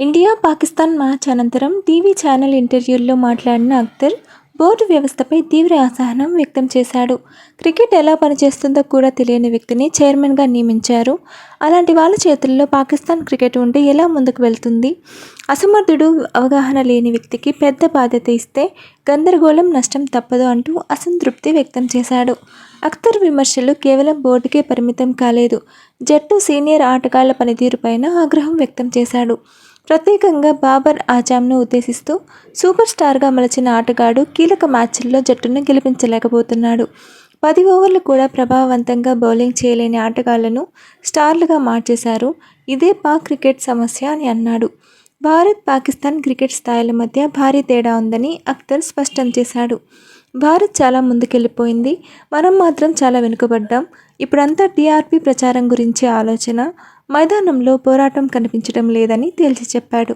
India Pakistan match అనంతరం TV channel ఇంటర్వ్యూల్లో మాట్లాడిన Akhtar board వ్యవస్థపై తీవ్ర అసహనం వ్యక్తం చేశాడు. క్రికెట్ ఎలా పనిచేస్తుందో కూడా తెలియని వ్యక్తిని చైర్మన్గా నియమించారు. అలాంటి వాళ్ళ చేతుల్లో పాకిస్తాన్ క్రికెట్ ఉంటే ఎలా ముందుకు వెళ్తుంది? అసమర్థుడు, అవగాహన లేని వ్యక్తికి పెద్ద బాధ్యత ఇస్తే గందరగోళం, నష్టం తప్పదు అంటూ అసంతృప్తి వ్యక్తం చేశాడు. అఖ్తర్ విమర్శలు కేవలం బోర్డుకే పరిమితం కాలేదు. జట్టు, సీనియర్ ఆటగాళ్ల పనితీరుపైన ఆగ్రహం వ్యక్తం చేశాడు. ప్రత్యేకంగా బాబర్ ఆజంను ఉద్దేశిస్తూ సూపర్ స్టార్గా మలచిన ఆటగాడు కీలక మ్యాచ్ల్లో జట్టును గెలిపించలేకపోతున్నాడు. 10 ఓవర్లు కూడా ప్రభావవంతంగా బౌలింగ్ చేయలేని ఆటగాళ్లను స్టార్లుగా మార్చేశారు. ఇదే పాక్ క్రికెట్ సమస్య అని అన్నాడు. భారత్, పాకిస్తాన్ క్రికెట్ స్థాయిల మధ్య భారీ తేడా ఉందని అఖ్తర్ స్పష్టం చేశాడు. భారత్ చాలా ముందుకెళ్లిపోయింది, మనం మాత్రం చాలా వెనుకబడ్డాం. ఇప్పుడంతా టీఆర్పీ ప్రచారం గురించి ఆలోచన, మైదానంలో పోరాటం కనిపించడం లేదని తేల్చి చెప్పాడు.